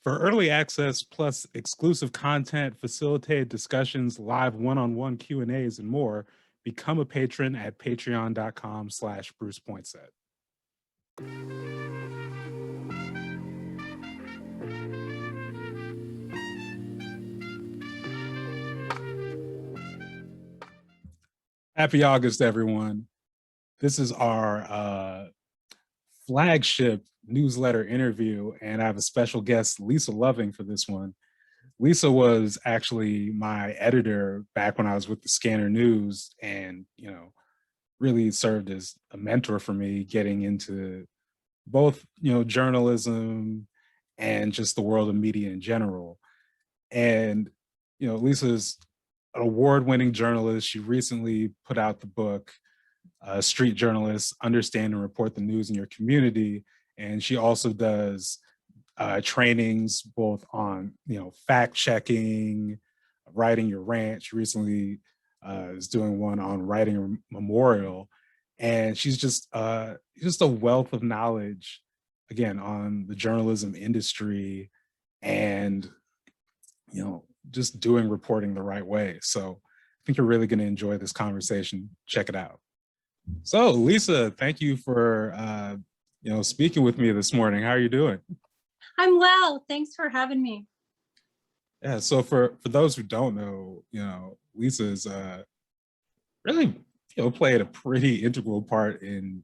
For early access plus exclusive content, facilitated discussions, live one-on-one Q&As, and more, become a patron at patreon.com/BrucePoinsett. Happy August, everyone. This is our flagship newsletter interview, and I have a special guest, Lisa Loving, for this one. Lisa was actually my editor back when I was with the Scanner News, and really served as a mentor for me getting into both journalism and just the world of media in general. And Lisa's an award-winning journalist. She recently put out the book Street Journalists: Understand and Report the News in Your Community, and she also does trainings both on fact checking, writing your rant. She recently is doing one on writing a memorial, and she's just a wealth of knowledge, again, on the journalism industry and just doing reporting the right way. So I think you're really going to enjoy this conversation. Check it out. So Lisa, thank you for speaking with me this morning. How are you doing? I'm well. Thanks for having me. Yeah. So for those who don't know, Lisa's really played a pretty integral part in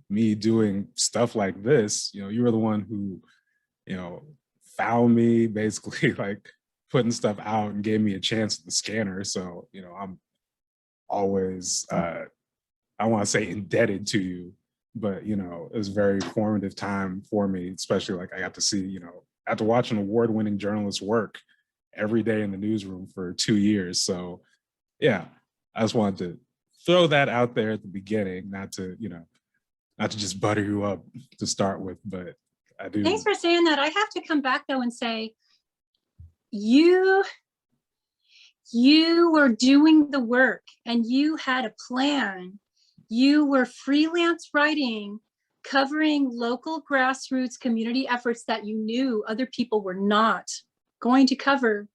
me doing stuff like this. You were the one who found me, basically like putting stuff out and gave me a chance at the Scanner. So I'm always I want to say indebted to you, but it was a very formative time for me, especially like I got to see, I got to watch an award-winning journalist work every day in the newsroom for 2 years. So yeah, I just wanted to throw that out there at the beginning, not to just butter you up to start with, but I do. Thanks for saying that. I have to come back though and say, you were doing the work and you had a plan. You were freelance writing, covering local grassroots community efforts that you knew other people were not going to cover.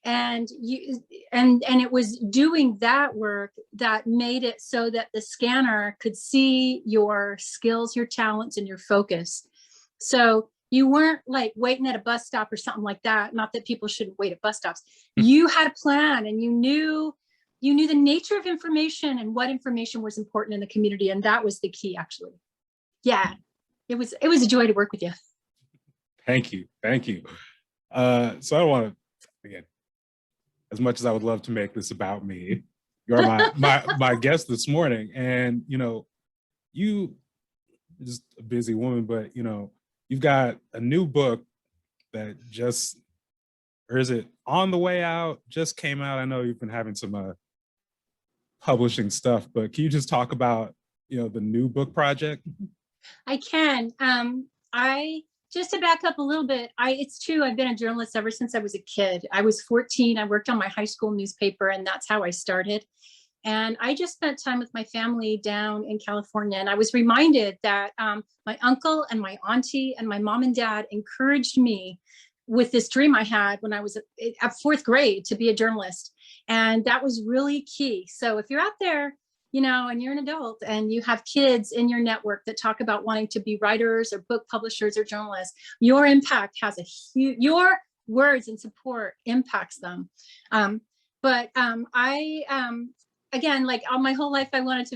And it was doing that work that made it so that the Scanner could see your skills, your talents, and your focus. So you weren't like waiting at a bus stop or something like that. Not that people shouldn't wait at bus stops. You had a plan, and you knew the nature of information and what information was important in the community. And that was the key, actually. Yeah, it was a joy to work with you. Thank you. Thank you. So I don't want to, again, as much as I would love to make this about me, you're my guest this morning. And, you just a busy woman, but, you've got a new book that just, or is it on the way out, just came out? I know you've been having some publishing stuff, but can you just talk about, the new book project? I can. Just to back up a little bit, it's true, I've been a journalist ever since I was a kid. I was 14, I worked on my high school newspaper, and that's how I started. And I just spent time with my family down in California, and I was reminded that my uncle and my auntie and my mom and dad encouraged me with this dream I had when I was at fourth grade to be a journalist. And that was really key. So if you're out there, and you're an adult and you have kids in your network that talk about wanting to be writers or book publishers or journalists, your impact has your words and support impacts them. Again, like all my whole life, I wanted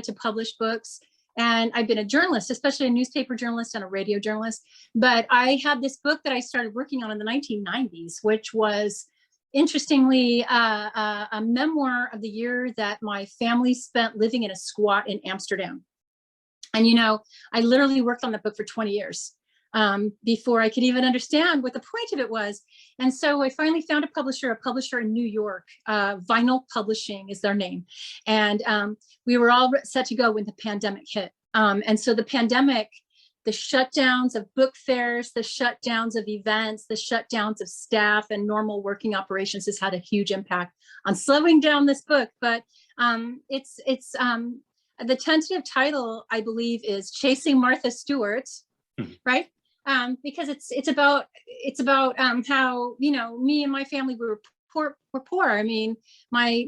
to publish books. And I've been a journalist, especially a newspaper journalist and a radio journalist. But I had this book that I started working on in the 1990s, which was, interestingly, a memoir of the year that my family spent living in a squat in Amsterdam. And, I literally worked on that book for 20 years before I could even understand what the point of it was. And so I finally found a publisher in New York. Vinyl Publishing is their name. And we were all set to go when the pandemic hit. And so the pandemic, the shutdowns of book fairs, the shutdowns of events, the shutdowns of staff and normal working operations has had a huge impact on slowing down this book. But the tentative title, I believe, is Chasing Martha Stewart, right? because it's about how, you know, me and my family were poor. I mean, my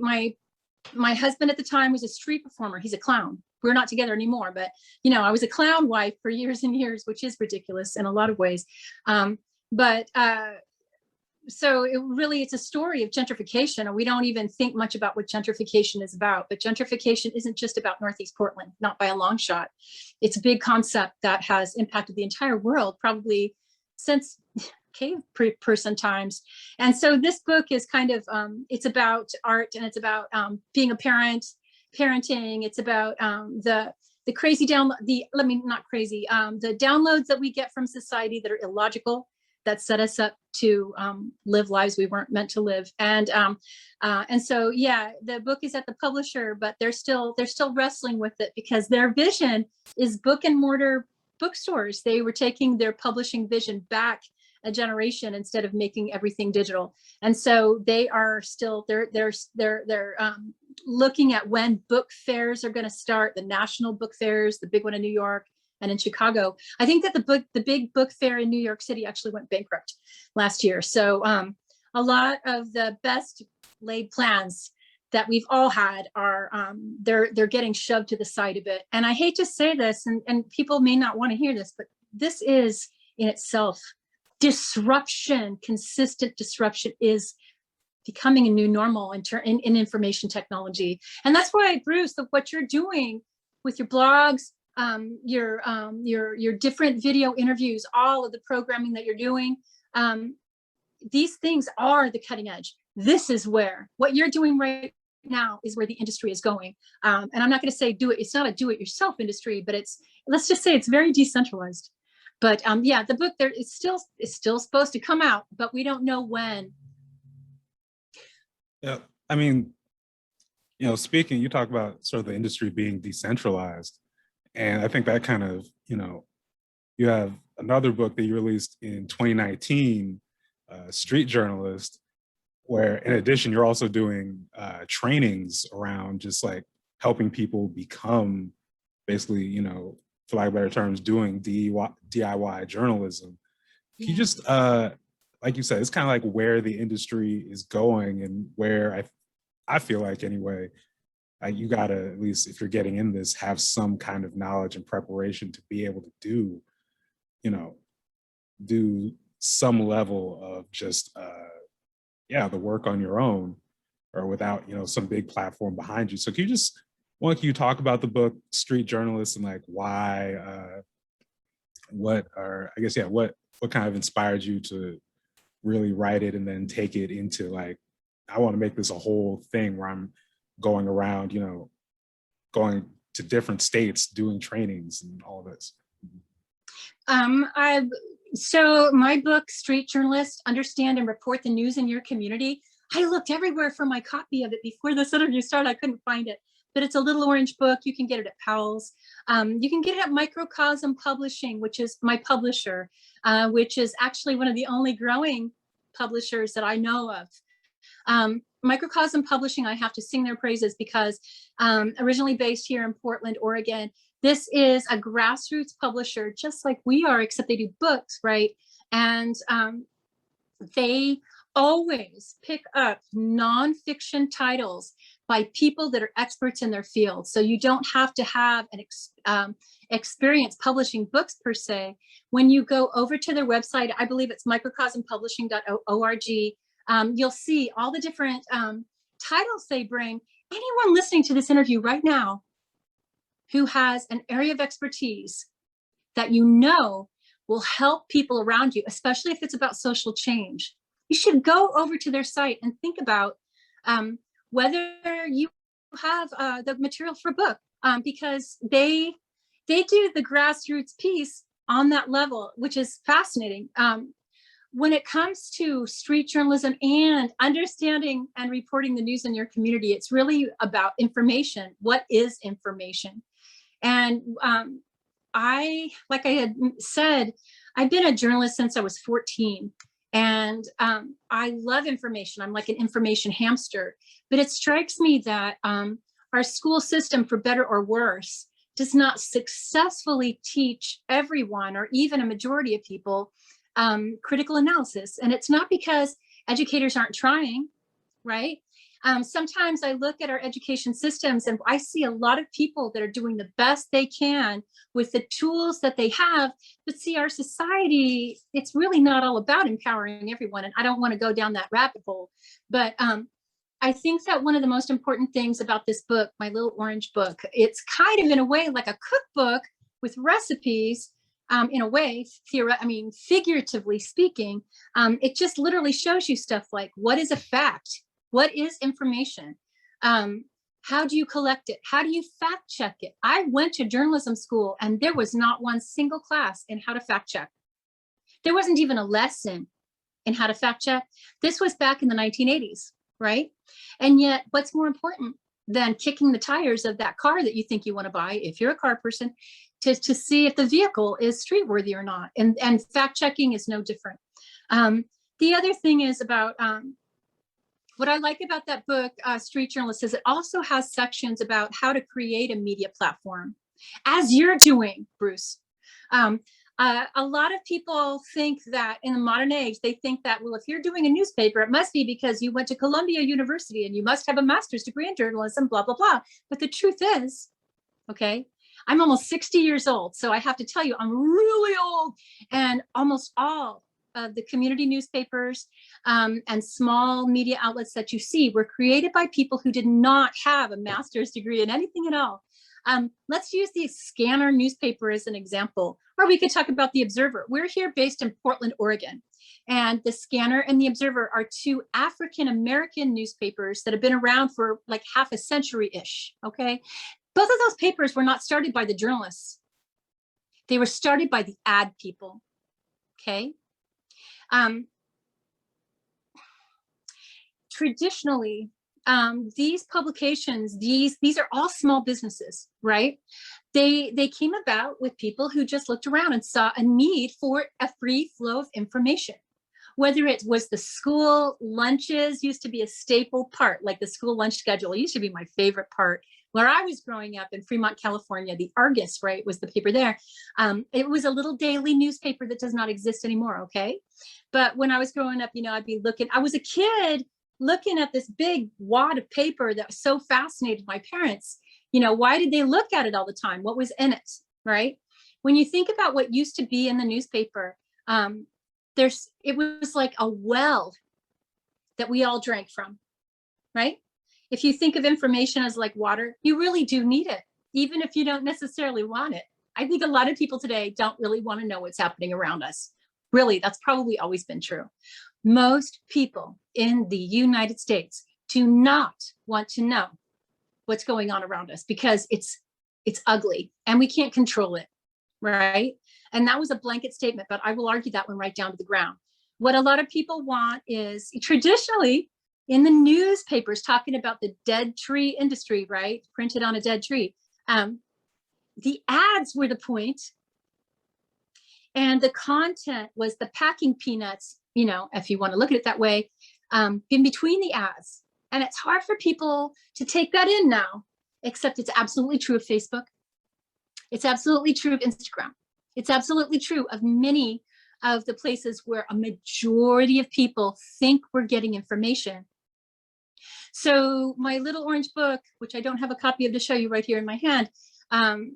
husband at the time was a street performer. He's a clown. We're not together anymore, but you know, I was a clown wife for years and years, which is ridiculous in a lot of ways. But so it's a story of gentrification, and we don't even think much about what gentrification is about. But gentrification isn't just about Northeast Portland, not by a long shot. It's a big concept that has impacted the entire world, probably since cave person times. And so this book is kind of, it's about art, and it's about being a parent, parenting. It's about the crazy the downloads that we get from society that are illogical, that set us up to live lives we weren't meant to live. And so, yeah, the book is at the publisher, but they're still wrestling with it, because their vision is brick and mortar bookstores. They were taking their publishing vision back a generation instead of making everything digital. And so they are still, they're looking at when book fairs are going to start, the national book fairs, the big one in New York and in Chicago. I think that the big book fair in New York City actually went bankrupt last year. So a lot of the best laid plans that we've all had are they're getting shoved to the side a bit. And I hate to say this, and people may not want to hear this, but this is in itself disruption. Consistent disruption is becoming a new normal in information technology. And that's why, Bruce, what you're doing with your blogs, your different video interviews, all of the programming that you're doing, these things are the cutting edge. This is where what you're doing right now is where the industry is going. And I'm not going to say it's not a do-it-yourself industry, but let's just say it's very decentralized. But yeah, the book there is still supposed to come out, but we don't know when. Yeah, I mean, you know, speaking, you talk about sort of the industry being decentralized. And I think that kind of, you know, you have another book that you released in 2019, Street Journalist, where in addition, you're also doing trainings around just like helping people become basically, you know, for lack of better terms, doing DIY journalism. Can you just, like you said, it's kind of like where the industry is going, and where I feel like anyway, you gotta, at least if you're getting in this, have some kind of knowledge and preparation to be able to do, you know, do some level of just, the work on your own, or without, you know, some big platform behind you. So can you talk about the book Street Journalist, and like why, what kind of inspired you to really write it and then take it into like, I want to make this a whole thing where I'm going around, you know, going to different states, doing trainings and all this. So my book, Street Journalist, Understand and Report the News in Your Community. I looked everywhere for my copy of it before this interview started. I couldn't find it, but it's a little orange book. You can get it at Powell's. You can get it at Microcosm Publishing, which is my publisher, which is actually one of the only growing publishers that I know of. Microcosm Publishing, I have to sing their praises, because originally based here in Portland, Oregon, this is a grassroots publisher, just like we are, except they do books, right? And they always pick up nonfiction titles by people that are experts in their field. So you don't have to have an experience publishing books per se. When you go over to their website, I believe it's microcosmpublishing.org, you'll see all the different titles they bring. Anyone listening to this interview right now who has an area of expertise that you know will help people around you, especially if it's about social change, you should go over to their site and think about whether you have the material for a book, because they do the grassroots piece on that level, which is fascinating. When it comes to street journalism and understanding and reporting the news in your community, it's really about information. What is information? And like I had said, I've been a journalist since I was 14. And I love information. I'm like an information hamster. But it strikes me that our school system, for better or worse, does not successfully teach everyone, or even a majority of people, critical analysis. And it's not because educators aren't trying, right? Sometimes I look at our education systems and I see a lot of people that are doing the best they can with the tools that they have. But see, our society, it's really not all about empowering everyone. And I don't want to go down that rabbit hole. But I think that one of the most important things about this book, my little orange book, it's kind of in a way like a cookbook with recipes. In a way, figuratively speaking, it just literally shows you stuff like, what is a fact? What is information? How do you collect it? How do you fact check it? I went to journalism school and there was not one single class in how to fact check. There wasn't even a lesson in how to fact check. This was back in the 1980s, right? And yet, what's more important than kicking the tires of that car that you think you want to buy, if you're a car person, to see if the vehicle is street worthy or not? And fact checking is no different. The other thing is about, what I like about that book, Street Journalist, is it also has sections about how to create a media platform, as you're doing, Bruce. A lot of people think that in the modern age, they think that, well, if you're doing a newspaper, it must be because you went to Columbia University and you must have a master's degree in journalism, blah, blah, blah. But the truth is, okay, I'm almost 60 years old. So I have to tell you, I'm really old. And almost all of the community newspapers and small media outlets that you see were created by people who did not have a master's degree in anything at all. Let's use the Scanner newspaper as an example, or we could talk about the Observer. We're here based in Portland, Oregon, and the Scanner and the Observer are two African-American newspapers that have been around for like half a century-ish, okay? Both of those papers were not started by the journalists. They were started by the ad people, okay? Traditionally, these publications, these are all small businesses, right? They came about with people who just looked around and saw a need for a free flow of information. Whether it was the school lunches used to be a staple part, like the school lunch schedule. It used to be my favorite part. Where I was growing up in Fremont, California, the Argus, right, was the paper there. It was a little daily newspaper that does not exist anymore, okay? But when I was growing up, I'd be looking, I was a kid looking at this big wad of paper that was so fascinated my parents. Why did they look at it all the time? What was in it, right? When you think about what used to be in the newspaper, it was like a well that we all drank from, right? If you think of information as like water, you really do need it, even if you don't necessarily want it. I think a lot of people today don't really want to know what's happening around us. Really, that's probably always been true. Most people in the United States do not want to know what's going on around us because it's ugly and we can't control it, right? And that was a blanket statement, but I will argue that one right down to the ground. What a lot of people want is, traditionally in the newspapers, talking about the dead tree industry, right? Printed on a dead tree. The ads were the point, and the content was the packing peanuts, if you want to look at it that way, in between the ads. And it's hard for people to take that in now, except it's absolutely true of Facebook. It's absolutely true of Instagram. It's absolutely true of many of the places where a majority of people think we're getting information. So my little orange book, which I don't have a copy of to show you right here in my hand,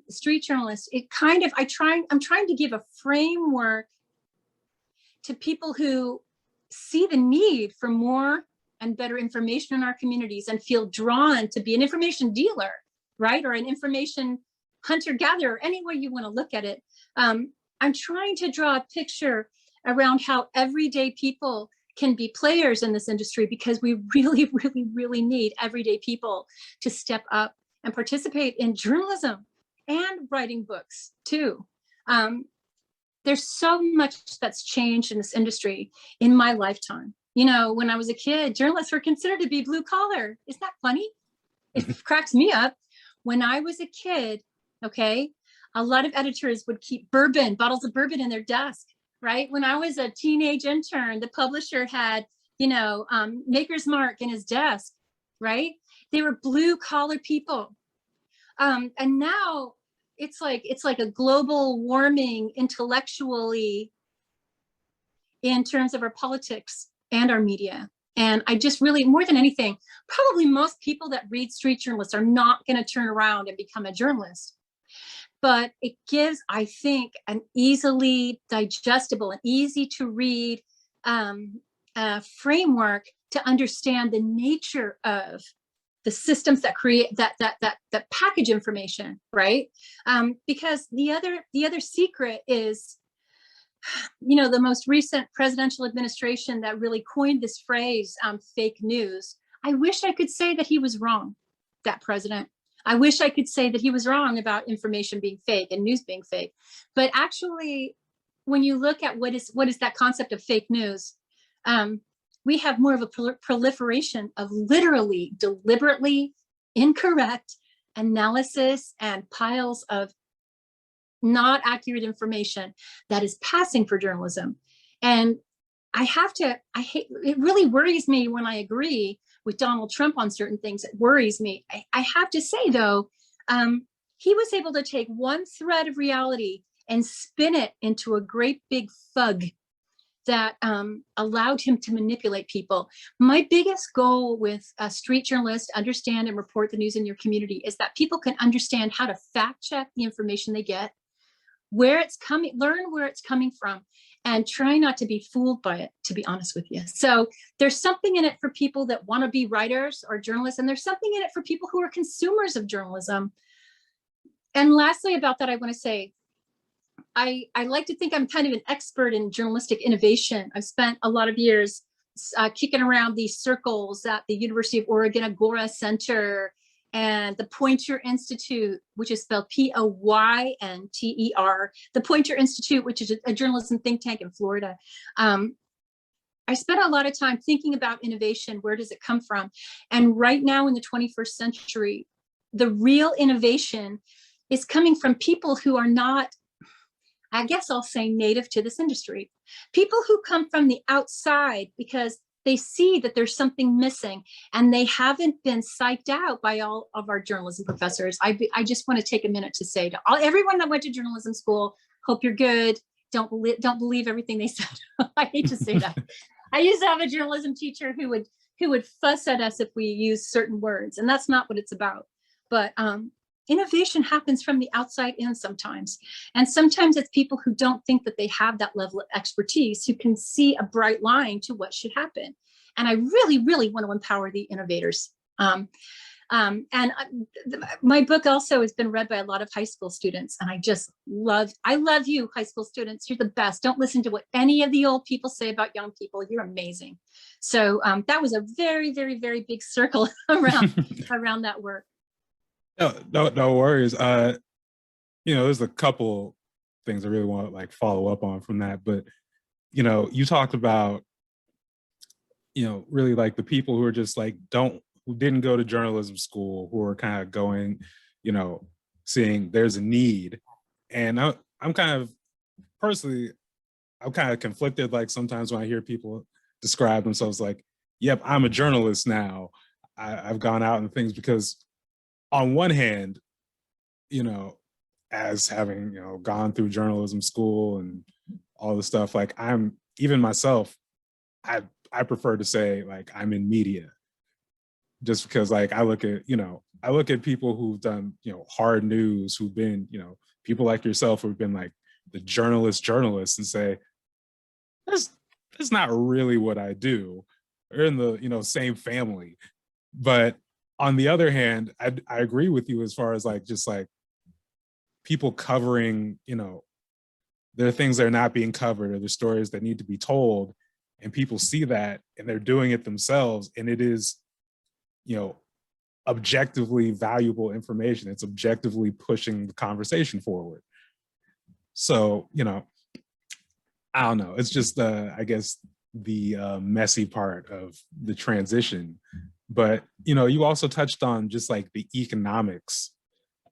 Street Journalist, I'm trying to give a framework to people who see the need for more and better information in our communities and feel drawn to be an information dealer, right? Or an information hunter-gatherer, any way you want to look at it. I'm trying to draw a picture around how everyday people can be players in this industry, because we really, really, really need everyday people to step up and participate in journalism and writing books too. There's so much that's changed in this industry in my lifetime. When I was a kid, journalists were considered to be blue collar. Isn't that funny? It cracks me up. When I was a kid, okay, a lot of editors would keep bottles of bourbon in their desk, right? When I was a teenage intern, the publisher had, Maker's Mark in his desk, right? They were blue collar people. And now it's like a global warming intellectually in terms of our politics and our media. And I just really, more than anything, probably most people that read street journalists are not going to turn around and become a journalist. But it gives, I think, an easily digestible and easy to read framework to understand the nature of the systems that create that package information, right? Because the other secret is, you know, the most recent presidential administration that really coined this phrase, fake news. I wish I could say that he was wrong, that president. I wish I could say that he was wrong about information being fake and news being fake. But actually, when you look at what is that concept of fake news, we have more of a proliferation of literally, deliberately incorrect analysis and piles of not accurate information that is passing for journalism. And it really worries me when I agree with Donald Trump on certain things. It worries me. I have to say, though, he was able to take one thread of reality and spin it into a great big fug that allowed him to manipulate people. My biggest goal with street journalists, understand and report the news in your community, is that people can understand how to fact check the information they get, where it's coming, learn where it's coming from, and try not to be fooled by it, to be honest with you. So there's something in it for people that want to be writers or journalists, and there's something in it for people who are consumers of journalism. And lastly about that, I want to say, I like to think I'm kind of an expert in journalistic innovation. I've spent a lot of years kicking around these circles at the University of Oregon Agora Center and the Poynter Institute, which is spelled Poynter, the Poynter Institute, which is a journalism think tank in Florida. I spent a lot of time thinking about innovation. Where does it come from? And right now in the 21st century, the real innovation is coming from people who are not, I guess I'll say, native to this industry. People who come from the outside because they see that there's something missing and they haven't been psyched out by all of our journalism professors. I just want to take a minute to say to everyone that went to journalism school, hope you're good. Don't believe everything they said. I hate to say that. I used to have a journalism teacher who would fuss at us if we use certain words, and that's not what it's about. But innovation happens from the outside in sometimes. And sometimes it's people who don't think that they have that level of expertise who can see a bright line to what should happen. And I really, really want to empower the innovators. My book also has been read by a lot of high school students. And I love you, high school students. You're the best. Don't listen to what any of the old people say about young people. You're amazing. So that was a very, very, very big circle around that work. No worries. You know, there's a couple things I really want to like follow up on from that, but you know, you talked about, you know, really like the people who are just like who didn't go to journalism school, who are kind of going, you know, seeing there's a need, and I'm kind of personally, I'm kind of conflicted. Like sometimes when I hear people describe themselves like, "Yep, I'm a journalist now. I've gone out and things," because on one hand, you know, as having, you know, gone through journalism school and all the stuff, like I'm even myself, I prefer to say like I'm in media, just because like I look at people who've done, you know, hard news, who've been, you know, people like yourself who've been like the journalists and say, that's not really what I do. We're in the, you know, same family. But on the other hand, I agree with you as far as like just like people covering, you know, there are things that are not being covered or the stories that need to be told, and people see that and they're doing it themselves, and it is, you know, objectively valuable information. It's objectively pushing the conversation forward. So, you know, I don't know. It's just I guess the messy part of the transition. But you know, you also touched on just like the economics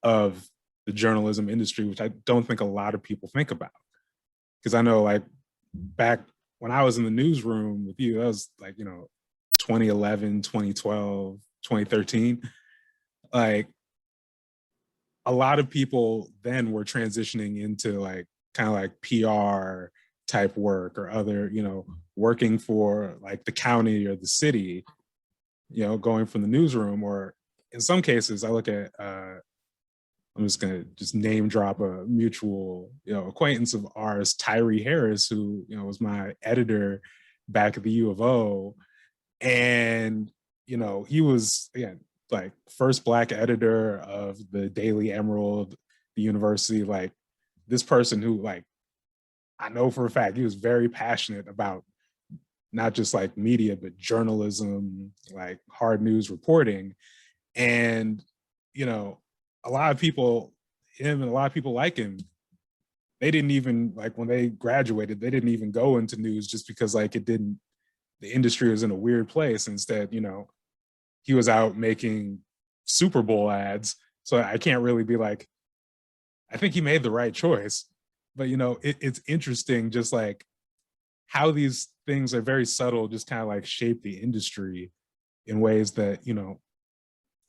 of the journalism industry, which I don't think a lot of people think about. Because I know like back when I was in the newsroom with you, that was like, you know, 2011, 2012, 2013. Like a lot of people then were transitioning into like kind of like PR type work or other, working for like the county or the city, going from the newsroom, or in some cases, I look at, I'm just going to just name drop a mutual, acquaintance of ours, Tyree Harris, who, was my editor back at the U of O. And, he was, again, like first Black editor of the Daily Emerald, the university, like this person who, like, I know for a fact he was very passionate about not just like media, but journalism, like hard news reporting. And, a lot of people, him and a lot of people like him, they didn't even, like, when they graduated, they didn't even go into news just because like the industry was in a weird place. Instead, he was out making Super Bowl ads. So I can't really be like, I think he made the right choice. But, it's interesting just like how these things are very subtle, just kind of like shape the industry in ways that,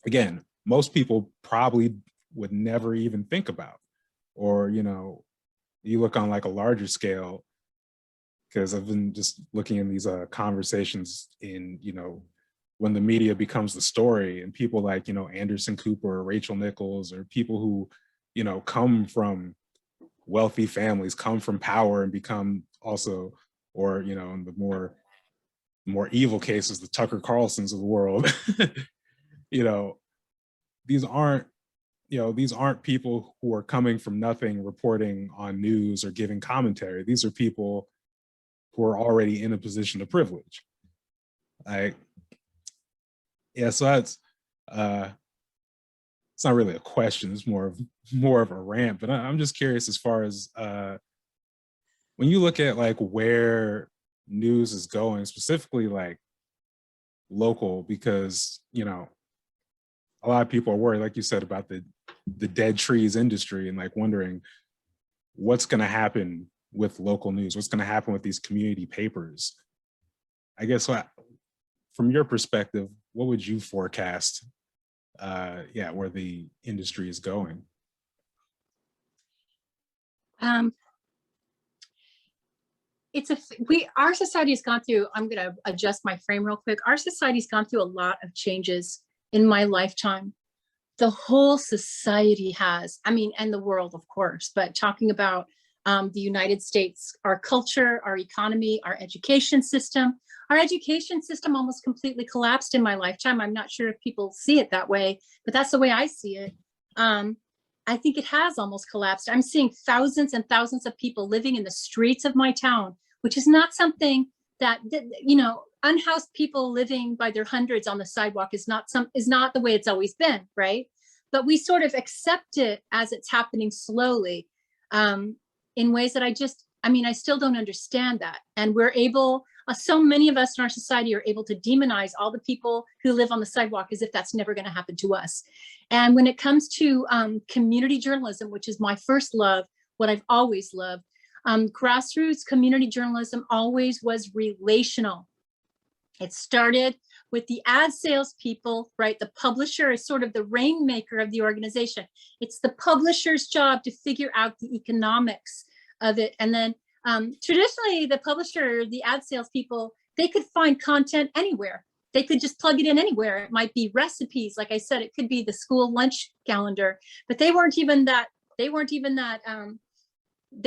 again, most people probably would never even think about. Or, you look on like a larger scale, because I've been just looking in these conversations in, when the media becomes the story, and people like, Anderson Cooper or Rachel Nichols, or people who, come from wealthy families, come from power and become also, or, in the more evil cases, the Tucker Carlsons of the world, you know, these aren't, these aren't people who are coming from nothing reporting on news or giving commentary. These are people who are already in a position of privilege. Like, yeah, so that's it's not really a question, it's more of a rant. But I'm just curious, as far as when you look at like where news is going, specifically like local, because a lot of people are worried, like you said, about the dead trees industry, and like wondering what's going to happen with local news, what's going to happen with these community papers. I guess from your perspective, what would you forecast where the industry is going? Um, our society has gone through, I'm going to adjust my frame real quick. Our society's gone through a lot of changes in my lifetime. The whole society has, I mean, and the world, of course, but talking about the United States, our culture, our economy, our education system. Our education system almost completely collapsed in my lifetime. I'm not sure if people see it that way, but that's the way I see it. I think it has almost collapsed. I'm seeing thousands and thousands of people living in the streets of my town, which is not something that, unhoused people living by their hundreds on the sidewalk is not the way it's always been, right? But we sort of accept it as it's happening slowly, in ways that I still don't understand that. And we're able, so many of us in our society are able to demonize all the people who live on the sidewalk as if that's never going to happen to us. And when it comes to community journalism, which is my first love, what I've always loved, grassroots community journalism always was relational. It started with the ad sales people, right? The publisher is sort of the rainmaker of the organization. It's the publisher's job to figure out the economics of it. And then traditionally, the publisher, the ad sales people, they could find content anywhere. They could just plug it in anywhere. It might be recipes. Like I said, it could be the school lunch calendar, but they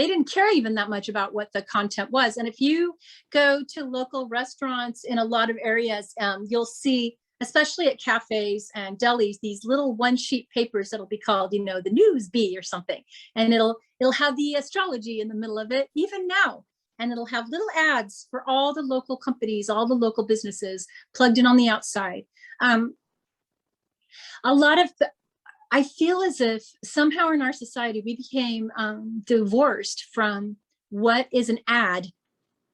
didn't care even that much about what the content was. And if you go to local restaurants in a lot of areas, you'll see, especially at cafes and delis, these little one sheet papers that'll be called, the news bee or something. And it'll have the astrology in the middle of it, even now. And it'll have little ads for all the local companies, all the local businesses plugged in on the outside. I feel as if somehow in our society, we became divorced from what is an ad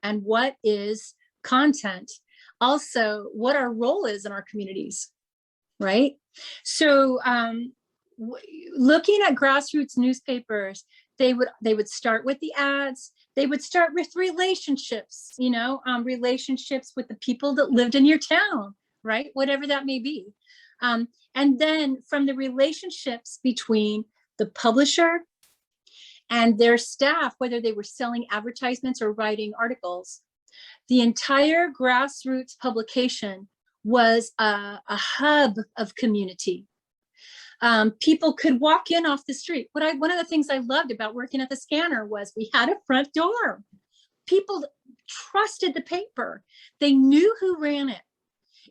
and what is content. Also, what our role is in our communities, right? So looking at grassroots newspapers, they would start with the ads. They would start with relationships, relationships with the people that lived in your town, right? Whatever that may be. And then from the relationships between the publisher, and their staff, whether they were selling advertisements or writing articles. The entire grassroots publication was a hub of community. People could walk in off the street. One of the things I loved about working at the Scanner was we had a front door. People trusted the paper. They knew who ran it.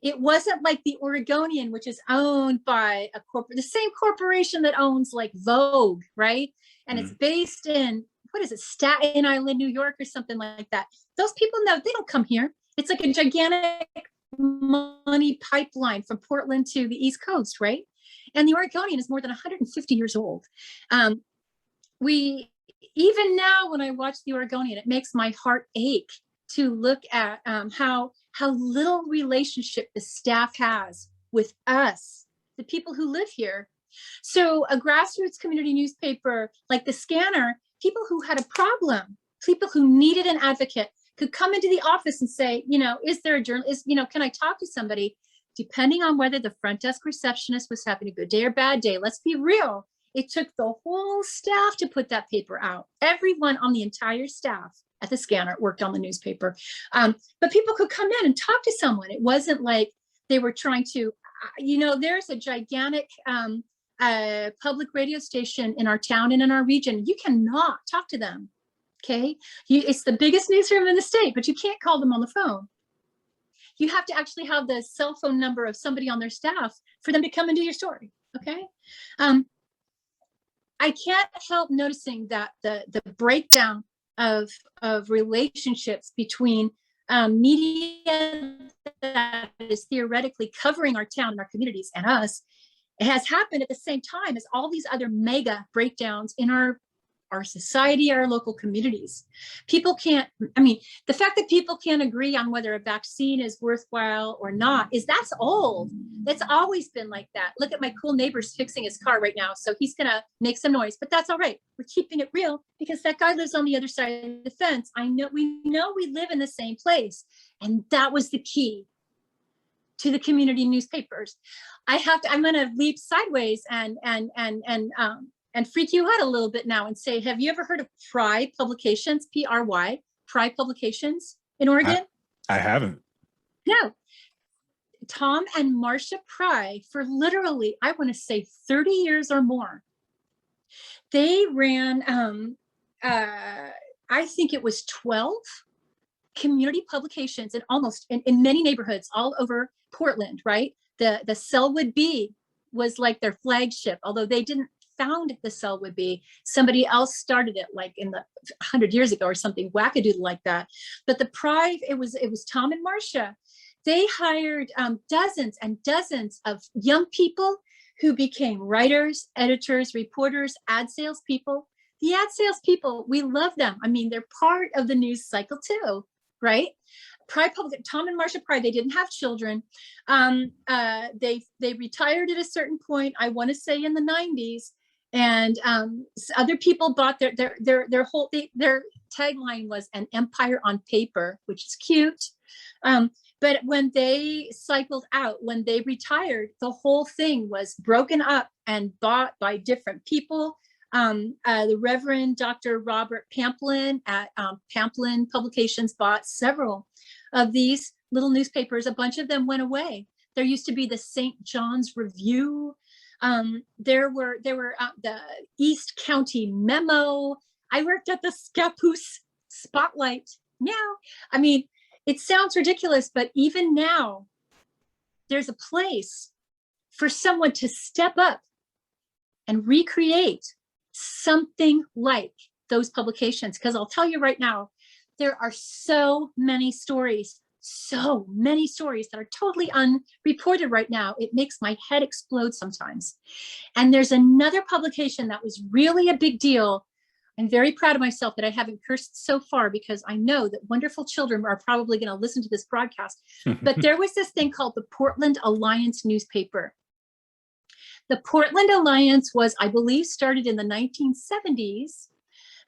It wasn't like the Oregonian, which is owned by the same corporation that owns like Vogue, right? And it's based in, what is it, Staten Island, New York, or something like that. Those people know, they don't come here. It's like a gigantic money pipeline from Portland to the East Coast, right? And the Oregonian is more than 150 years old. Even now, when I watch the Oregonian, it makes my heart ache to look at how little relationship the staff has with us, the people who live here. So a grassroots community newspaper like the Scanner, people who had a problem, people who needed an advocate could come into the office and say, is there a journalist, can I talk to somebody? Depending on whether the front desk receptionist was having a good day or bad day, let's be real, it took the whole staff to put that paper out. Everyone on the entire staff at the Scanner worked on the newspaper. But people could come in and talk to someone. It wasn't like they were trying to, there's a gigantic public radio station in our town and in our region. You cannot talk to them, okay? It's the biggest newsroom in the state, but you can't call them on the phone. You have to actually have the cell phone number of somebody on their staff for them to come and do your story, okay? I can't help noticing that the breakdown of relationships between media that is theoretically covering our town and our communities and us has happened at the same time as all these other mega breakdowns in our society, our local communities. People can't, the fact that people can't agree on whether a vaccine is worthwhile or not that's old. That's always been like that. Look at my cool neighbor's fixing his car right now, so he's gonna make some noise, but that's all right. We're keeping it real because that guy lives on the other side of the fence. We know we live in the same place. And that was the key to the community newspapers. I'm gonna leap sideways and freak you out a little bit now and say, have you ever heard of Pry Publications, P-R-Y, Pry Publications in Oregon? I haven't. No. Tom and Marcia Pry, for literally, I want to say 30 years or more, they ran, I think it was 12 community publications in many neighborhoods all over Portland, right? The Selwood Bee was like their flagship, although they didn't found the Selwood Bee. Somebody else started it like in the 100 years ago or something wackadoodle like that. But the Pride, it was Tom and Marcia. They hired dozens and dozens of young people who became writers, editors, reporters, ad salespeople. The ad salespeople, we love them. They're part of the news cycle too, right? Tom and Marcia Pry, they didn't have children. They retired at a certain point, I want to say in the 90s. And other people bought their tagline was an empire on paper, which is cute. But when they cycled out, when they retired, the whole thing was broken up and bought by different people. The Reverend Dr. Robert Pamplin at Pamplin Publications bought several of these little newspapers. A bunch of them went away. There used to be the St. John's Review. There were the East County Memo. I worked at the Scappoose Spotlight. Now, it sounds ridiculous, but even now, there's a place for someone to step up and recreate something like those publications. Because I'll tell you right now, there are so many stories that are totally unreported right now. It makes my head explode sometimes. And there's another publication that was really a big deal. I'm very proud of myself that I haven't cursed so far, because I know that wonderful children are probably going to listen to this broadcast. But there was this thing called the Portland Alliance newspaper. The Portland Alliance was, I believe, started in the 1970s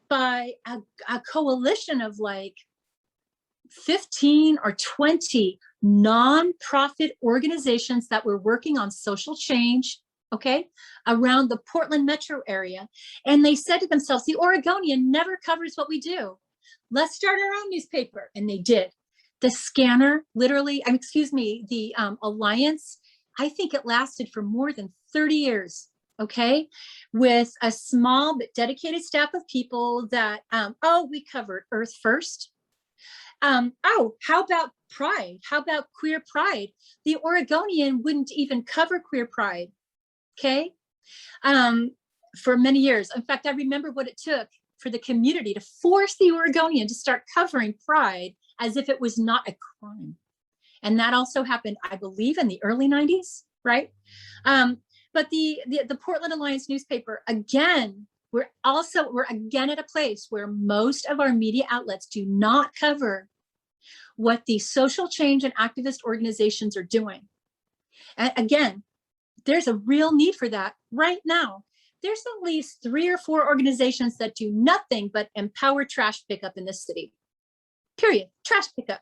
by a coalition of like 15 or 20 nonprofit organizations that were working on social change okay, around the Portland metro area. And they said to themselves, the Oregonian never covers what we do. Let's start our own newspaper. And they did. The scanner, literally, excuse me, the Alliance, I think it lasted for more than 30 years, okay, with a small but dedicated staff of people that, we covered Earth First. How about Pride? How about Queer Pride? The Oregonian wouldn't even cover Queer Pride, okay, for many years. In fact, I remember what it took for the community to force the Oregonian to start covering Pride as if it was not a crime. And that also happened, I believe, in the early 90s, right? But the Portland Alliance newspaper, again, we're again at a place where most of our media outlets do not cover what the social change and activist organizations are doing. And again, there's a real need for that right now. There's at least 3 or 4 organizations that do nothing but empower trash pickup in this city. Period. Trash pickup.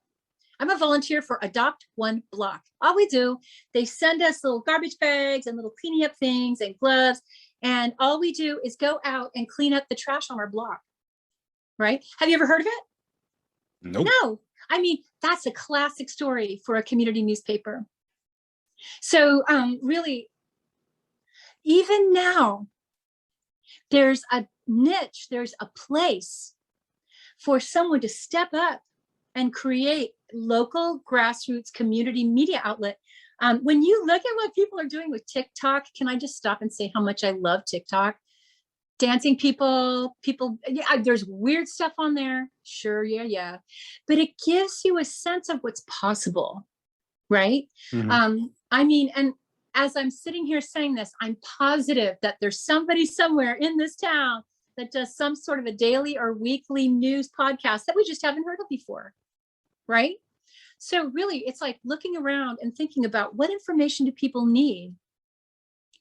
I'm a volunteer for Adopt One Block. All we do, they send us little garbage bags and little cleaning up things and gloves. And all we do is go out and clean up the trash on our block. Right? Have you ever heard of it? Nope. No. I mean, that's a classic story for a community newspaper. So really, even now, there's a niche, there's a place for someone to step up and create local grassroots community media outlet. When you look at what people are doing with TikTok, can I just stop and say how much I love TikTok? Dancing people, yeah, there's weird stuff on there. Sure, yeah. But it gives you a sense of what's possible, right? Mm-hmm. I mean, and as I'm sitting here saying this, I'm positive that there's somebody somewhere in this town that does some sort of a daily or weekly news podcast that we just haven't heard of before, right? So really, it's like looking around and thinking about what information do people need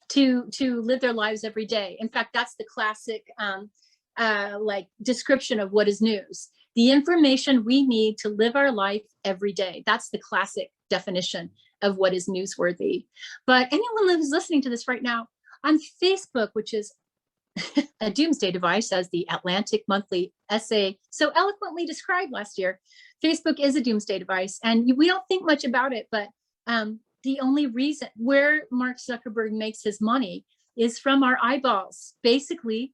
to live their lives every day. In fact, that's the classic like description of what is news. The information we need to live our life every day. That's the classic definition of what is newsworthy. But anyone who's listening to this right now on Facebook, which is a doomsday device, as the Atlantic Monthly essay so eloquently described last year, Facebook is a doomsday device, and we don't think much about it, but the only reason where Mark Zuckerberg makes his money is from our eyeballs, basically,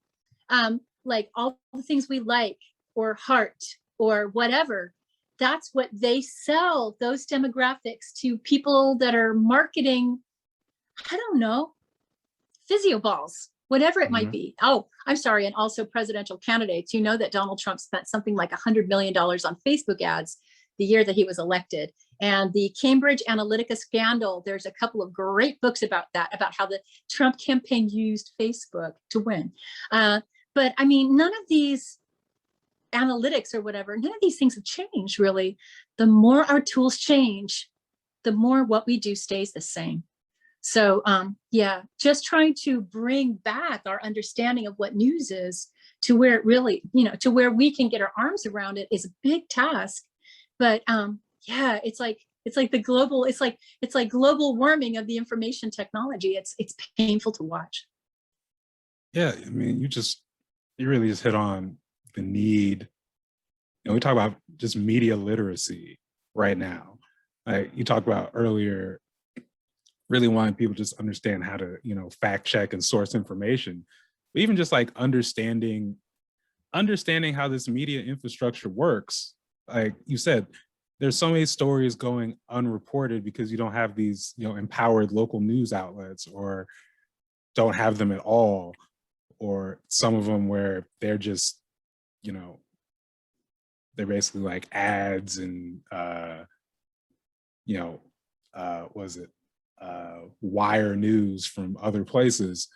like all the things we like or heart or whatever. That's what they sell, those demographics, to people that are marketing, I don't know, physio balls, whatever it might be. Oh, I'm sorry. And also presidential candidates. You know that Donald Trump spent something like $100 million on Facebook ads the year that he was elected. And the Cambridge Analytica scandal, there's a couple of great books about that, about how the Trump campaign used Facebook to win. But I mean, none of these analytics or whatever, none of these things have changed really. The more our tools change, the more what we do stays the same. So yeah, just trying to bring back our understanding of what news is to where it really, to where we can get our arms around it is a big task. But yeah, it's like global warming of the information technology. It's painful to watch. Yeah, I mean, you really just hit on the need. We talk about just media literacy right now. Like you talked about earlier, really wanting people to just understand how to, fact check and source information. But even just like understanding how this media infrastructure works. Like you said, there's so many stories going unreported because you don't have these, empowered local news outlets, or don't have them at all, or some of them where they're just, they're basically like ads and, wire news from other places.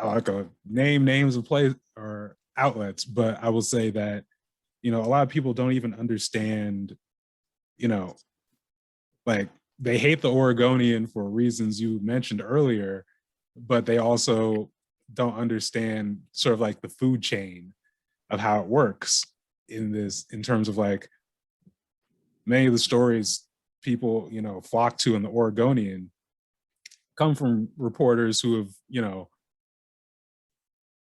Like names of place or outlets, but I will say that, a lot of people don't even understand, like they hate the Oregonian for reasons you mentioned earlier, but they also don't understand sort of like the food chain of how it works in terms of like many of the stories people, flock to in the Oregonian come from reporters who have, you know,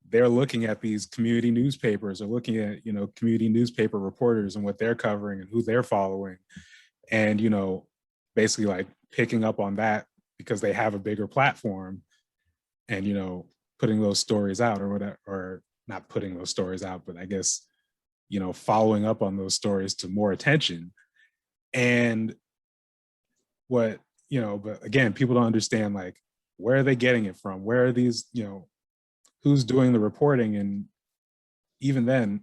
they're looking at these community newspapers or looking at, you know, community newspaper reporters and what they're covering and who they're following. And, you know, basically like picking up on that because they have a bigger platform and, you know, putting those stories out or whatever, or not putting those stories out, but I guess, you know, following up on those stories to more attention. And what, you know, but again, people don't understand like, where are they getting it from? Where are these, you know, who's doing the reporting? And even then,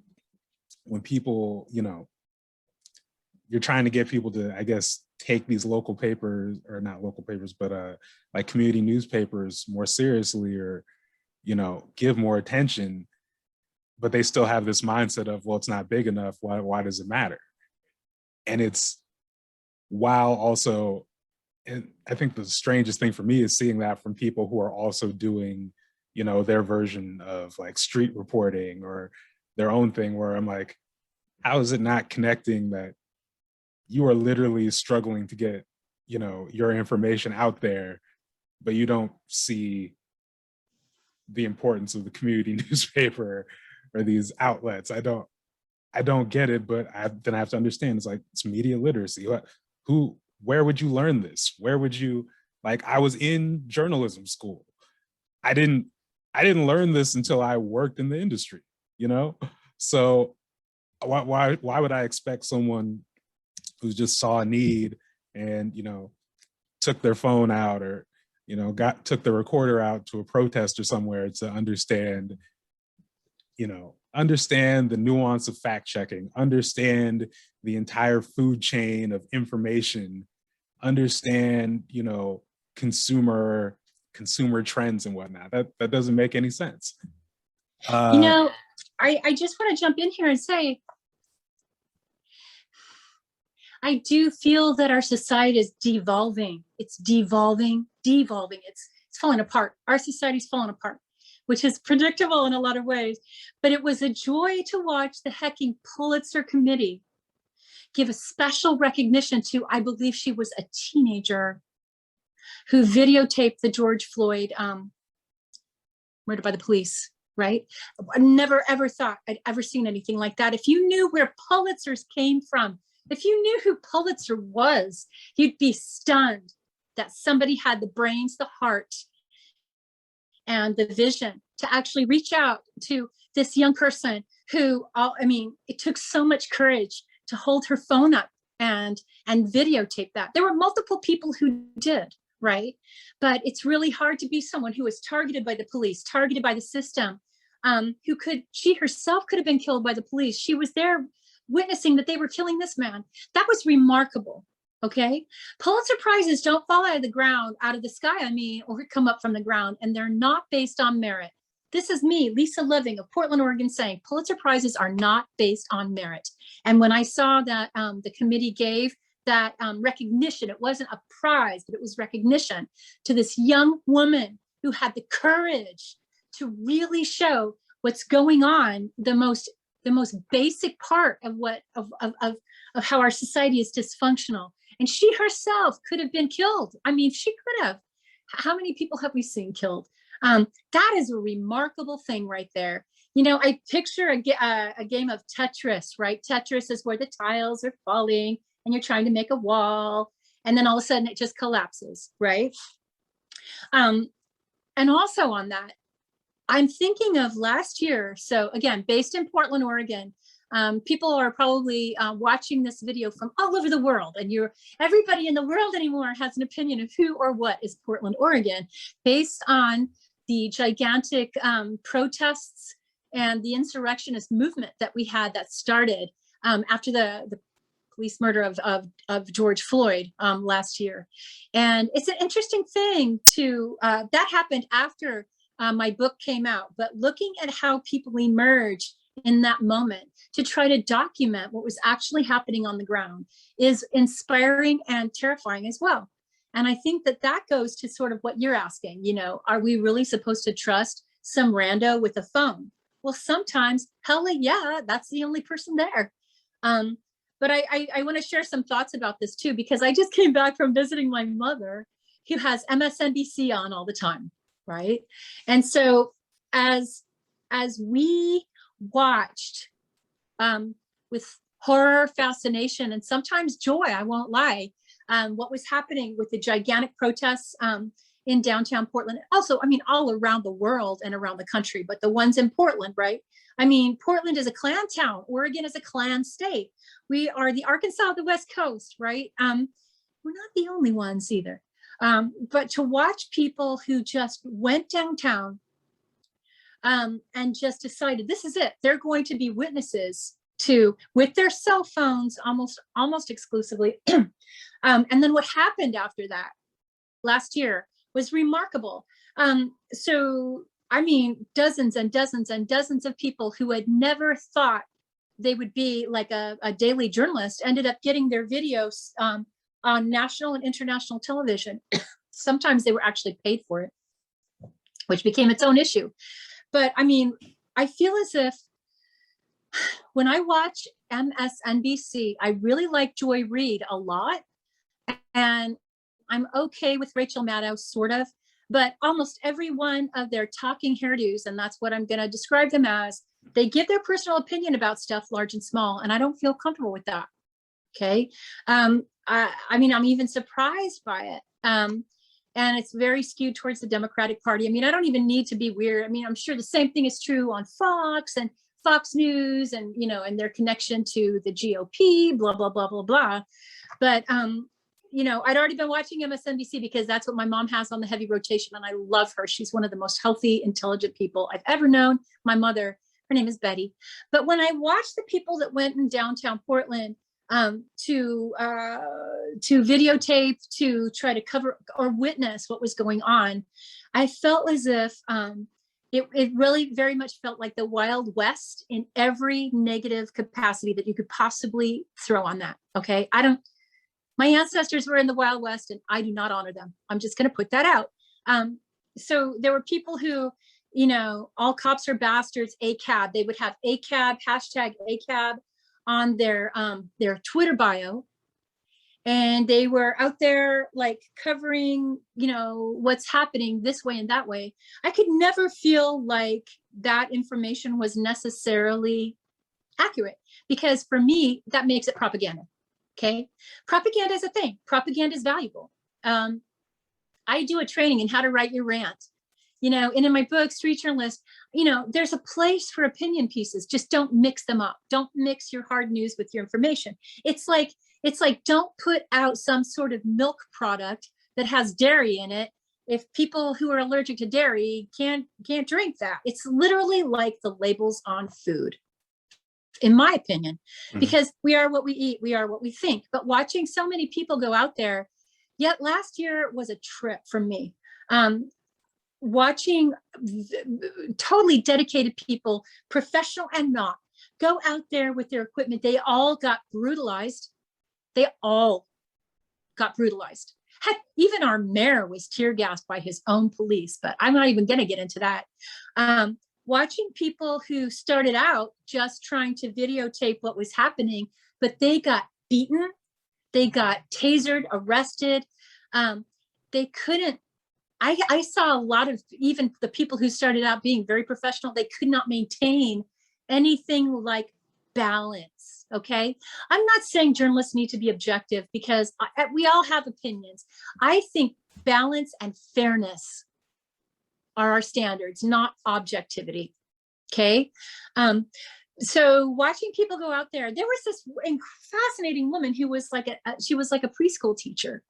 when people, you know, you're trying to get people to, I guess, take these local papers, or not local papers, but like community newspapers more seriously, or, you know, give more attention, but they still have this mindset of, well, it's not big enough. Why does it matter? And it's, while also, and I think the strangest thing for me is seeing that from people who are also doing, you know, their version of like street reporting or their own thing, where I'm like, how is it not connecting that you are literally struggling to get, you know, your information out there, but you don't see the importance of the community newspaper or these outlets. I don't get it, but then I have to understand, it's like, it's media literacy. Where would you learn this? Where would you, like, I was in journalism school. I didn't learn this until I worked in the industry, you know? So why would I expect someone who just saw a need and, you know, took their phone out, or, you know, took the recorder out to a protest or somewhere to understand, you know, understand the nuance of fact checking, understand the entire food chain of information, understand, you know, consumer trends and whatnot. That doesn't make any sense. You know, I just want to jump in here and say, I do feel that our society is devolving. It's devolving. It's falling apart. Our society's falling apart, which is predictable in a lot of ways. But it was a joy to watch the hecking Pulitzer Committee give a special recognition to, I believe she was a teenager, who videotaped the George Floyd murder by the police, right? I never ever thought I'd ever seen anything like that. If you knew where Pulitzers came from, if you knew who Pulitzer was, you'd be stunned that somebody had the brains, the heart, and the vision to actually reach out to this young person who, I mean, it took so much courage to hold her phone up and videotape that. There were multiple people who did, right? But it's really hard to be someone who was targeted by the police, targeted by the system, she herself could have been killed by the police. She was there witnessing that they were killing this man. That was remarkable. Okay. Pulitzer Prizes don't fall out of the ground, out of the sky, I mean, or come up from the ground, and they're not based on merit. This is me, Lisa Loving of Portland, Oregon, saying Pulitzer Prizes are not based on merit. And when I saw that the committee gave that recognition, it wasn't a prize, but it was recognition to this young woman who had the courage to really show what's going on, the most basic part of how our society is dysfunctional. And she herself could have been killed. I mean, she could have. How many people have we seen killed? That is a remarkable thing right there. You know, I picture a game of Tetris, right? Tetris is where the tiles are falling and you're trying to make a wall, and then all of a sudden it just collapses, right? And also on that, I'm thinking of last year. So again, based in Portland, Oregon, people are probably watching this video from all over the world, and everybody in the world anymore has an opinion of who or what is Portland, Oregon, based on the gigantic protests and the insurrectionist movement that we had that started after the police murder of George Floyd last year. And it's an interesting thing to, that happened after my book came out, but looking at how people emerged in that moment to try to document what was actually happening on the ground is inspiring and terrifying as well. And I think that goes to sort of what you're asking, you know, are we really supposed to trust some rando with a phone? Well, sometimes, hell yeah, that's the only person there. But I want to share some thoughts about this too, because I just came back from visiting my mother, who has MSNBC on all the time, right? And so as we watched with horror, fascination, and sometimes joy, I won't lie, what was happening with the gigantic protests in downtown Portland. Also, I mean, all around the world and around the country, but the ones in Portland, right? I mean, Portland is a Klan town. Oregon is a Klan state. We are the Arkansas of the West Coast, right? We're not the only ones either. But to watch people who just went downtown and just decided this is it. They're going to be witnesses to, with their cell phones almost exclusively. And then what happened after that last year was remarkable. So, I mean, dozens and dozens and dozens of people who had never thought they would be like a daily journalist ended up getting their videos on national and international television. Sometimes they were actually paid for it, which became its own issue. But I mean, I feel as if when I watch MSNBC, I really like Joy Reid a lot. And I'm okay with Rachel Maddow, sort of, but almost every one of their talking hairdos, and that's what I'm going to describe them as, they give their personal opinion about stuff large and small, and I don't feel comfortable with that. Okay. I mean, I'm even surprised by it. And it's very skewed towards the Democratic Party. I mean, I don't even need to be weird. I mean, I'm sure the same thing is true on Fox and Fox News and, you know, and their connection to the GOP, blah, blah, blah, blah, blah. But, you know, I'd already been watching MSNBC because that's what my mom has on the heavy rotation. And I love her. She's one of the most healthy, intelligent people I've ever known. My mother, her name is Betty. But when I watched the people that went in downtown Portland to videotape, to try to cover or witness what was going on, I felt as if it really very much felt like the Wild West in every negative capacity that you could possibly throw on that. Okay. My ancestors were in the Wild West and I do not honor them. I'm just going to put that out. So there were people who, you know, all cops are bastards, ACAB. They would have ACAB, hashtag ACAB on their Twitter bio. And they were out there like covering, you know, what's happening this way and that way. I could never feel like that information was necessarily accurate, because for me, that makes it propaganda. Okay. Propaganda is a thing. Propaganda is valuable. I do a training in how to write your rant, you know, and in my book, Street Journalist, you know, there's a place for opinion pieces. Just don't mix them up. Don't mix your hard news with your information. It's like, don't put out some sort of milk product that has dairy in it if people who are allergic to dairy can't drink that. It's literally like the labels on food, in my opinion, because we are what we eat, we are what we think. But watching so many people go out there, yet last year was a trip for me. Watching totally dedicated people, professional and not, go out there with their equipment. They all got brutalized. They all got brutalized. Heck, even our mayor was tear gassed by his own police, but I'm not even going to get into that. Watching people who started out just trying to videotape what was happening, but they got beaten, they got tasered, arrested. They couldn't, I saw a lot of, even the people who started out being very professional, they could not maintain anything like balance. Okay. I'm not saying journalists need to be objective, because we all have opinions. I think balance and fairness are our standards, not objectivity. Okay. So watching people go out there, there was this fascinating woman who was like she was like a preschool teacher.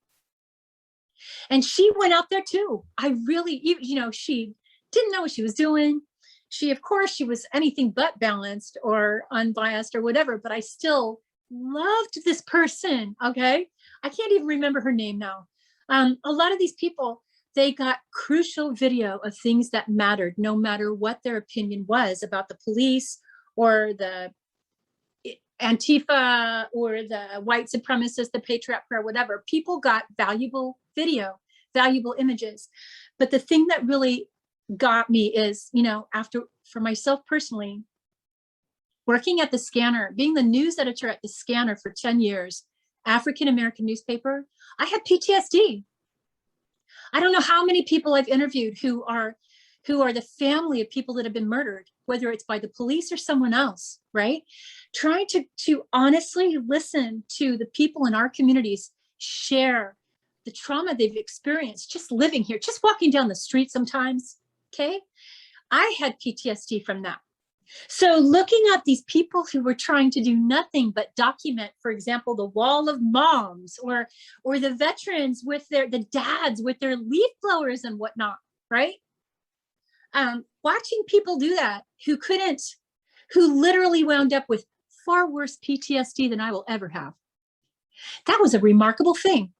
And she went out there too. I really, you know, she didn't know what she was doing. Of course, she was anything but balanced or unbiased or whatever, but I still loved this person. Okay. I can't even remember her name now. A lot of these people, they got crucial video of things that mattered, no matter what their opinion was about the police or the Antifa or the white supremacists, the Patriot Prayer, whatever. People got valuable video, valuable images. But the thing that really got me is, you know, for myself personally, working at the Scanner, being the news editor at the Scanner for 10 years, African-American newspaper, I had PTSD. I don't know how many people I've interviewed who are the family of people that have been murdered, whether it's by the police or someone else, right? Trying to honestly listen to the people in our communities share the trauma they've experienced just living here, just walking down the street sometimes, okay? I had PTSD from that. So looking at these people who were trying to do nothing but document, for example, the wall of moms, or the veterans with the dads with their leaf blowers and whatnot, right? Watching people do that who literally wound up with far worse PTSD than I will ever have. That was a remarkable thing.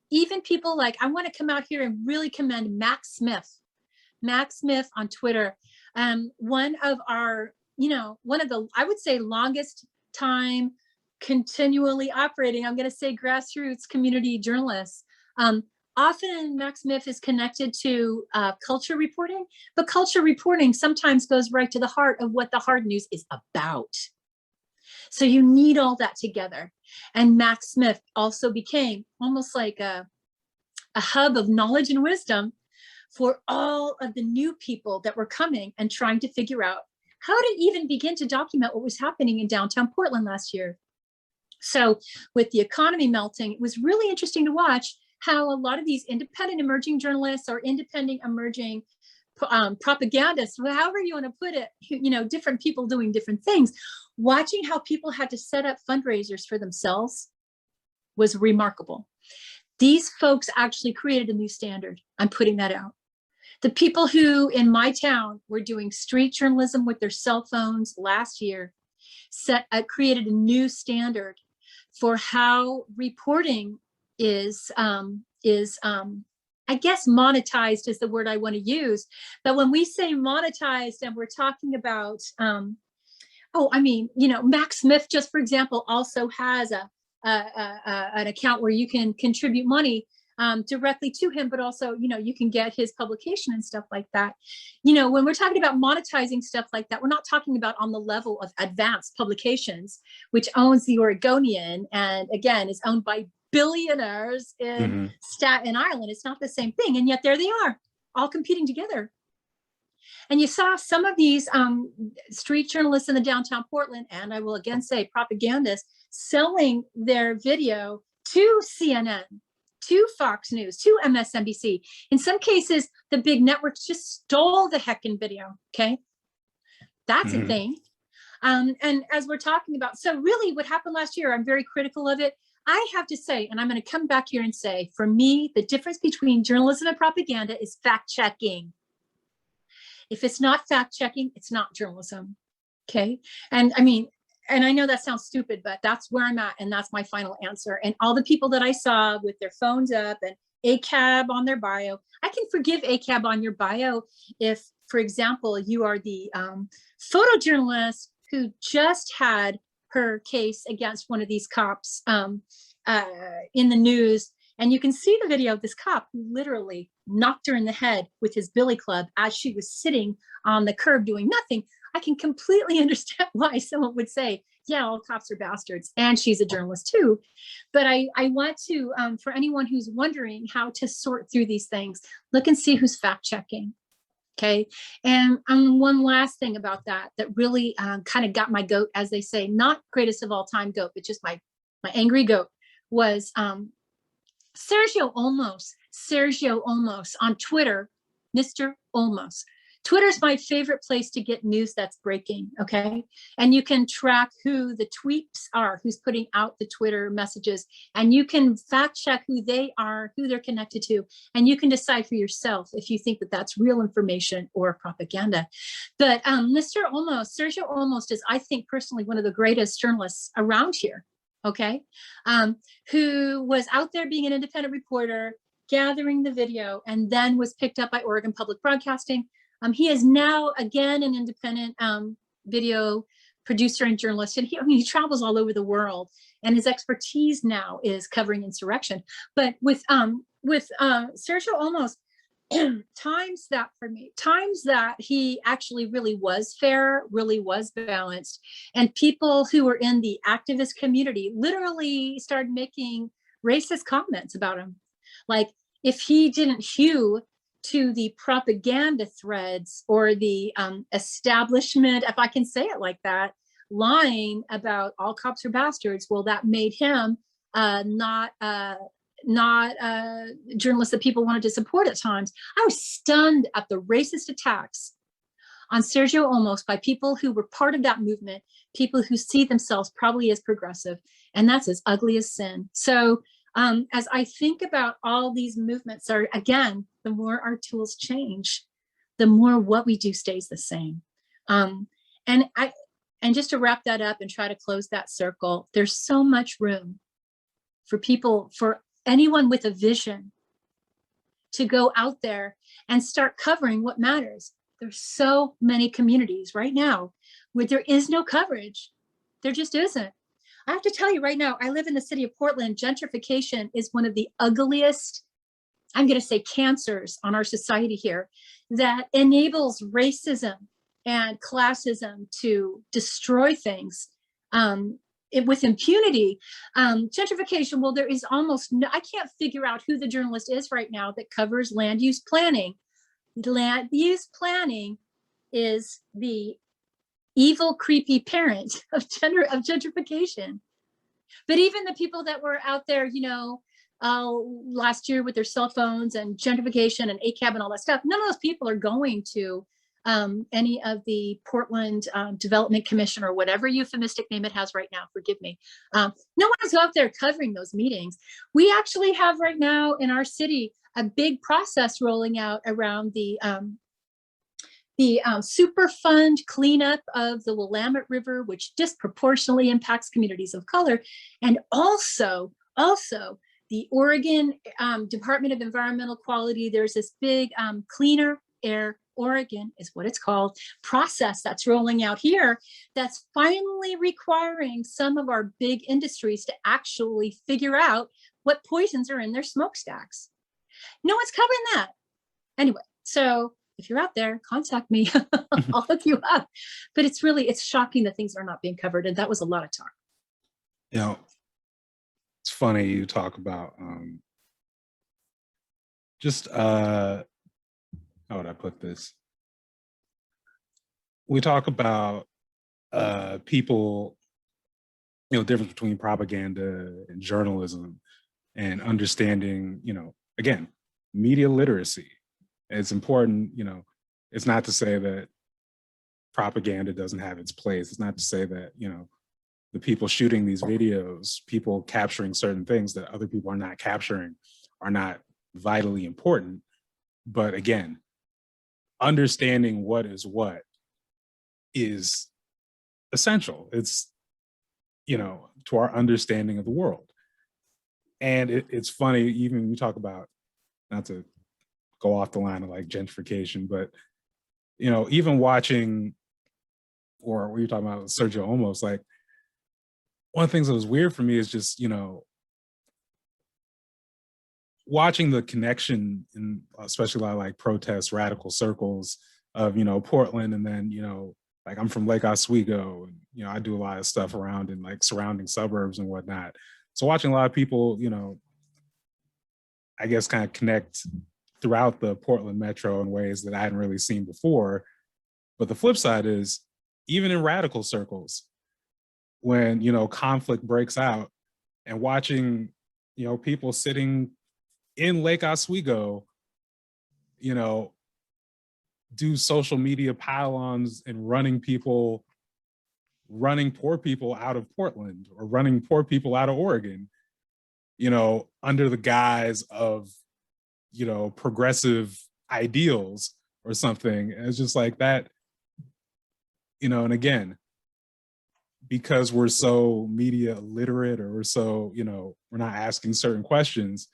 Even people like, I want to come out here and really commend Max Smith on Twitter. One of the, I would say, longest time continually operating, I'm going to say, grassroots community journalists. Often Max Smith is connected to culture reporting, but culture reporting sometimes goes right to the heart of what the hard news is about. So you need all that together. And Max Smith also became almost like a hub of knowledge and wisdom for all of the new people that were coming and trying to figure out how to even begin to document what was happening in downtown Portland last year. So with the economy melting, it was really interesting to watch how a lot of these independent emerging journalists or independent emerging propagandists, however you want to put it, different people doing different things, watching how people had to set up fundraisers for themselves was remarkable. These folks actually created a new standard. I'm putting that out. The people who in my town were doing street journalism with their cell phones last year created a new standard for how reporting is I guess monetized is the word I want to use. But when we say monetized and we're talking about, Max Smith, just for example, also has an account where you can contribute money directly to him, but also, you can get his publication and stuff like that. When we're talking about monetizing stuff like that, we're not talking about on the level of Advanced Publications, which owns the Oregonian and again is owned by billionaires in Staten Island. It's not the same thing. And yet there they are, all competing together. And you saw some of these street journalists in the downtown Portland, and I will again say propagandists, selling their video to CNN, to Fox News, to MSNBC. In some cases, the big networks just stole the heckin' video, okay? That's a thing. And as we're talking about, so really what happened last year, I'm very critical of it. I have to say, and I'm going to come back here and say, for me, the difference between journalism and propaganda is fact-checking. If it's not fact-checking, it's not journalism, okay? And I know that sounds stupid, but that's where I'm at, and that's my final answer. And all the people that I saw with their phones up and ACAB on their bio, I can forgive ACAB on your bio if, for example, you are the photojournalist who just had her case against one of these cops in the news. And you can see the video of this cop who literally knocked her in the head with his billy club as she was sitting on the curb doing nothing. I can completely understand why someone would say, yeah, all cops are bastards. And she's a journalist too. But I want to, for anyone who's wondering how to sort through these things, look and see who's fact checking. Okay. And one last thing about that really kind of got my goat, as they say, not greatest of all time goat, but just my angry goat was Sergio Olmos on Twitter, Mr. Olmos. Twitter's my favorite place to get news that's breaking, okay? And you can track who the tweets are, who's putting out the Twitter messages, and you can fact check who they are, who they're connected to, and you can decide for yourself if you think that that's real information or propaganda. But Mr. Olmos, Sergio Olmos is, I think personally, one of the greatest journalists around here, okay? Who was out there being an independent reporter, gathering the video, and then was picked up by Oregon Public Broadcasting. He is now again an independent video producer and journalist, and he travels all over the world, and his expertise now is covering insurrection. But with Sergio Olmos, times that he actually really was fair, really was balanced, and people who were in the activist community literally started making racist comments about him, like, if he didn't hew to the propaganda threads or the establishment, if I can say it like that, lying about all cops are bastards, well, that made him not a journalist that people wanted to support at times. I was stunned at the racist attacks on Sergio Olmos by people who were part of that movement, people who see themselves probably as progressive, and that's as ugly as sin. So as I think about all these movements, are again, the more our tools change, the more what we do stays the same. And just to wrap that up and try to close that circle, there's so much room for people, for anyone with a vision, to go out there and start covering what matters. There's so many communities right now where there is no coverage. There just isn't. I have to tell you right now, I live in the city of Portland. Gentrification is one of the ugliest, I'm going to say, cancers on our society here, that enables racism and classism to destroy things with impunity. Gentrification, well, there is almost no, I can't figure out who the journalist is right now that covers land use planning. Land use planning is the evil, creepy parent of gentrification. But even the people that were out there, last year with their cell phones and gentrification and ACAB and all that stuff, none of those people are going to any of the Portland Development Commission or whatever euphemistic name it has right now, forgive me. No one's out there covering those meetings. We actually have right now in our city a big process rolling out around the Superfund cleanup of the Willamette River, which disproportionately impacts communities of color, and also the Oregon Department of Environmental Quality. There's this big Cleaner Air Oregon is what it's called, process that's rolling out here, that's finally requiring some of our big industries to actually figure out what poisons are in their smokestacks. No one's covering that. Anyway, so if you're out there, contact me. I'll hook you up. But it's shocking that things are not being covered. And that was a lot of talk. It's funny you talk about how would I put this? We talk about people, difference between propaganda and journalism and understanding, again, media literacy. It's important, it's not to say that propaganda doesn't have its place. It's not to say that, the people shooting these videos, people capturing certain things that other people are not capturing, are not vitally important. But again, understanding what is essential. It's, to our understanding of the world. And it's funny, even when we talk about, not to go off the line of like gentrification, but, even watching, or what you're talking about, Sergio Olmos, like, one of the things that was weird for me is just, watching the connection in especially a lot of like protest radical circles of, Portland, and then, like I'm from Lake Oswego, and, I do a lot of stuff around in like surrounding suburbs and whatnot. So watching a lot of people, I guess kind of connect throughout the Portland metro in ways that I hadn't really seen before. But the flip side is, even in radical circles, when, conflict breaks out, and watching, people sitting in Lake Oswego, do social media pile-ons and running poor people out of Portland, or running poor people out of Oregon, under the guise of, progressive ideals or something. And it's just like that, and again, because we're so media illiterate, or we're so, we're not asking certain questions,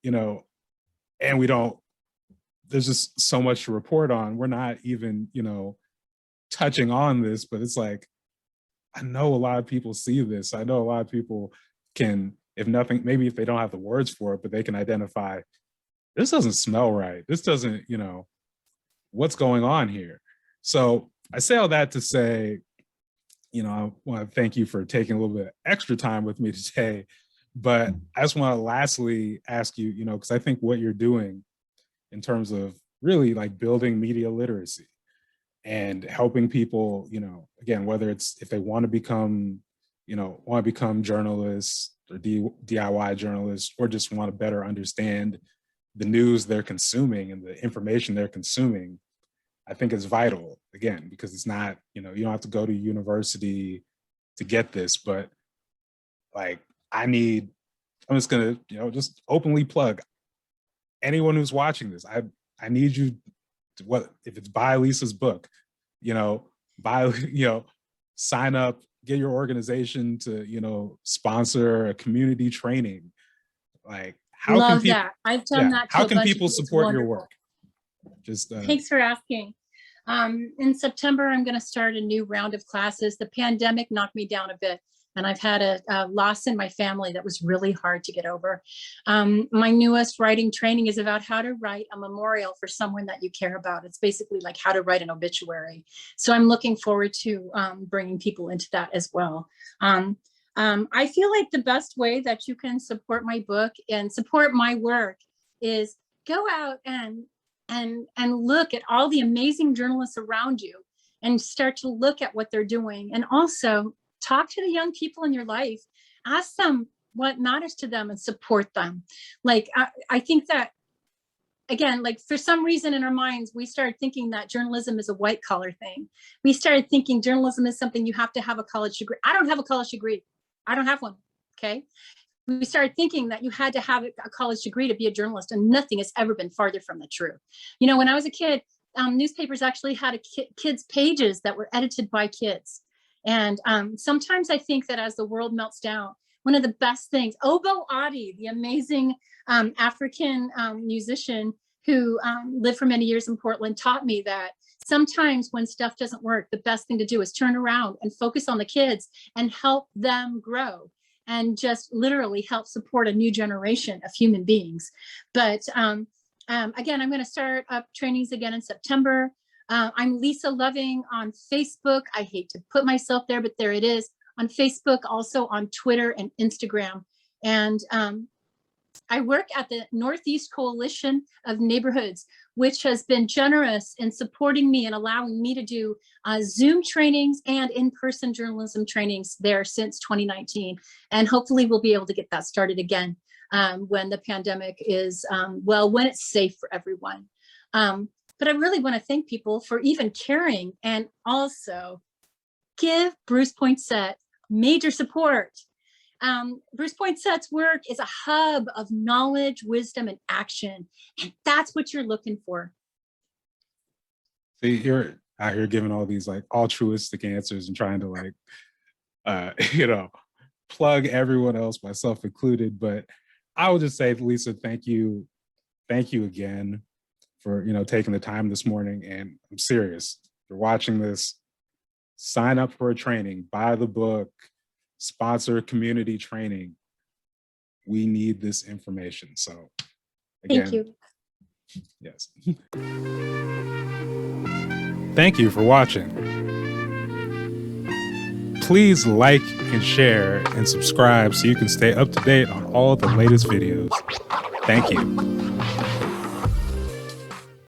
and there's just so much to report on. We're not even, touching on this, but it's like, I know a lot of people see this. I know a lot of people can, if nothing, maybe if they don't have the words for it, but they can identify, this doesn't smell right. This doesn't, what's going on here? So I say all that to say, I want to thank you for taking a little bit extra time with me today, But I just want to lastly ask you, because I think what you're doing in terms of really like building media literacy and helping people, again, whether it's if they want to become, journalists or DIY journalists, or just want to better understand the news they're consuming and the information they're consuming, I think is vital, again, because it's not, you don't have to go to university to get this, but like I'm just gonna, just openly plug anyone who's watching this. I need you to, what if it's buy Lisa's book, buy, sign up, get your organization to, sponsor a community training. Like how Love can people, that. I've done that. How to a can bunch people of people. It's support your wonderful. work? Just Thanks for asking. In September, I'm going to start a new round of classes. The pandemic knocked me down a bit, and I've had a loss in my family that was really hard to get over. My newest writing training is about how to write a memorial for someone that you care about. It's basically like how to write an obituary. So I'm looking forward to bringing people into that as well. I feel like the best way that you can support my book and support my work is go out and look at all the amazing journalists around you and start to look at what they're doing. And also talk to the young people in your life, ask them what matters to them and support them. Like, I think that, again, like for some reason in our minds, we started thinking that journalism is a white collar thing. We started thinking journalism is something you have to have a college degree. I don't have a college degree. I don't have one. Okay. We started thinking that you had to have a college degree to be a journalist, and nothing has ever been farther from the truth. When I was a kid, newspapers actually had kids' pages that were edited by kids. And sometimes I think that as the world melts down, one of the best things, Obo Adi, the amazing African musician who lived for many years in Portland, taught me that sometimes when stuff doesn't work, the best thing to do is turn around and focus on the kids and help them grow, and just literally help support a new generation of human beings. But again, I'm going to start up trainings again in September. I'm Lisa Loving on Facebook. I hate to put myself there, but there it is on Facebook, also on Twitter and Instagram. And I work at the Northeast Coalition of Neighborhoods, which has been generous in supporting me and allowing me to do Zoom trainings and in-person journalism trainings there since 2019. And hopefully we'll be able to get that started again when the pandemic is, when it's safe for everyone. But I really want to thank people for even caring, and also give Bruce Poinsett major support. Bruce Poinsett's work is a hub of knowledge, wisdom, and action. And that's what you're looking for. See, you're out here giving all these like altruistic answers and trying to like, plug everyone else, myself included. But I will just say, Lisa, thank you again for, taking the time this morning. And I'm serious, if you're watching this, sign up for a training, buy the book, sponsor community training. We need this information. So again, thank you. Yes. Thank you for watching. Please like and share and subscribe so you can stay up to date on all the latest videos. Thank you.